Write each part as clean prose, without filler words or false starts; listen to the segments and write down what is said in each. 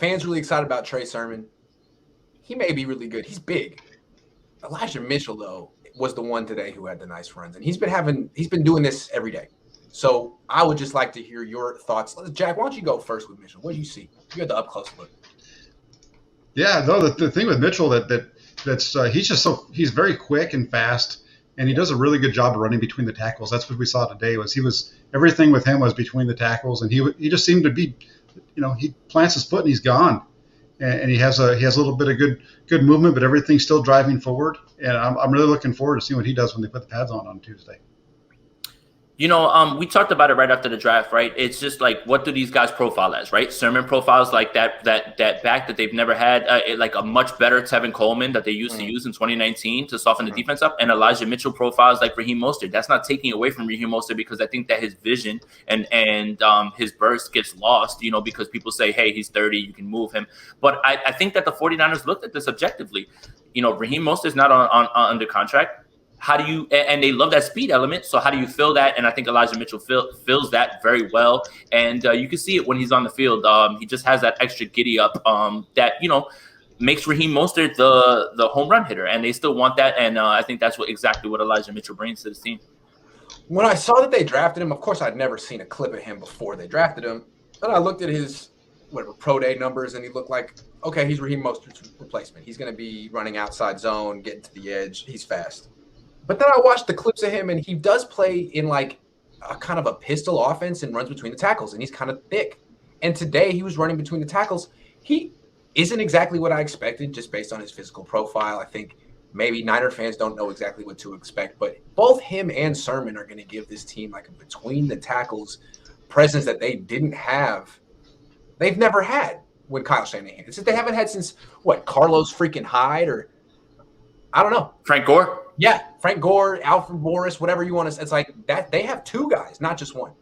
fans really excited about Trey Sermon. He may be really good. He's big. Elijah Mitchell, though, was the one today who had the nice runs, and he's been doing this every day. So I would just like to hear your thoughts. Jack, why don't you go first with Mitchell? What do you see? You had the up close look. Yeah, no, the thing with Mitchell that's he's very quick and fast, and he does a really good job of running between the tackles. That's what we saw today. Everything with him was between the tackles, and he just seemed to be, he plants his foot and he's gone, and he has a little bit of good movement, but everything's still driving forward. And I'm really looking forward to seeing what he does when they put the pads on Tuesday. We talked about it right after the draft, right? It's just like, what do these guys profile as, right? Sermon profiles like that back that they've never had, like a much better Tevin Coleman that they used to use in 2019 to soften the defense up. And Elijah Mitchell profiles like Raheem Mostert. That's not taking away from Raheem Mostert, because I think that his vision and his burst gets lost, because people say, hey, he's 30, you can move him. But I think that the 49ers looked at this objectively. Raheem Mostert's not on under contract. How do you, and they love that speed element, so how do you fill that? And I think Elijah Mitchell fills that very well, and you can see it when he's on the field. He just has that extra giddy up that makes Raheem Mostert the home run hitter, and they still want that, and I think that's exactly what Elijah Mitchell brings to this team. When I saw that they drafted him, of course I'd never seen a clip of him before they drafted him, and I looked at his pro day numbers, and he looked like, okay, he's Raheem Mostert's replacement. He's going to be running outside zone, getting to the edge. He's fast. But then I watched the clips of him, and he does play in like a kind of a pistol offense and runs between the tackles, and he's kind of thick. And today he was running between the tackles. He isn't exactly what I expected just based on his physical profile. I think maybe Niner fans don't know exactly what to expect, but both him and Sermon are going to give this team like a between the tackles presence that they didn't have. They've never had when Kyle Shanahan. It's that they haven't had since Carlos freaking Hyde, or I don't know. Frank Gore? Yeah, Frank Gore, Alfred Morris, whatever you want to say. It's like that. They have two guys, not just one.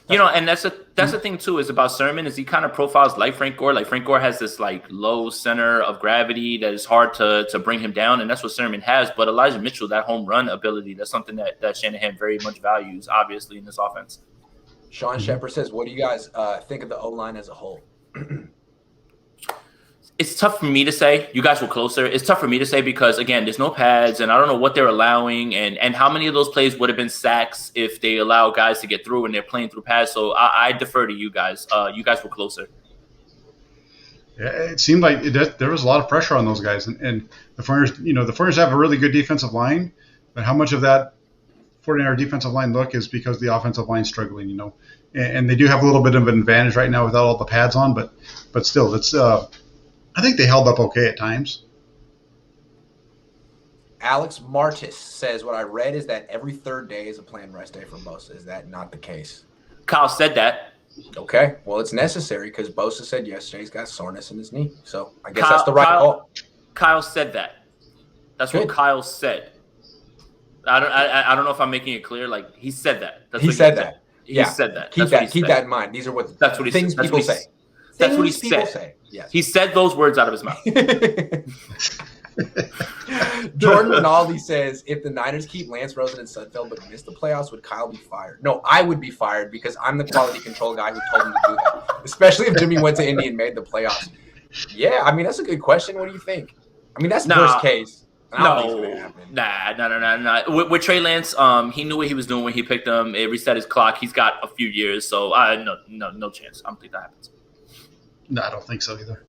And that's the thing too, is about Sermon, is he kind of profiles like Frank Gore. Like Frank Gore has this like low center of gravity that is hard to bring him down, and that's what Sermon has. But Elijah Mitchell, that home run ability, that's something that Shanahan very much values, obviously, in this offense. Sean Shepard says, what do you guys think of the O-line as a whole? It's tough for me to say. You guys were closer. It's tough for me to say because, again, there's no pads, and I don't know what they're allowing, and how many of those plays would have been sacks if they allow guys to get through and they're playing through pads. So I defer to you guys. You guys were closer. Yeah, it seemed like there was a lot of pressure on those guys, and the 49ers have a really good defensive line, but how much of that 49er defensive line look is because the offensive line's struggling, and they do have a little bit of an advantage right now without all the pads on, but still, it's I think they held up okay at times. Alex Martis says, what I read is that every third day is a planned rest day for Bosa. Is that not the case? Kyle said that. Okay. Well, it's necessary because Bosa said yesterday he's got soreness in his knee. So I guess that's the right call. Kyle said that. That's good. What Kyle said. I don't know if I'm making it clear. Like, he said that. He said that. He said that. Keep that in mind. These are what things people say. That's what he said. Yes. He said those words out of his mouth. Jordan Rinaldi says, if the Niners keep Lance Rosen and Sudfeld but miss the playoffs, would Kyle be fired? No, I would be fired because I'm the quality control guy who told him to do that, especially if Jimmy went to Indy and made the playoffs. Yeah, I mean, that's a good question. What do you think? I mean, that's the worst case. Nah. With Trey Lance, he knew what he was doing when he picked him. It reset his clock. He's got a few years, so no chance. I don't think that happens. No, I don't think so either.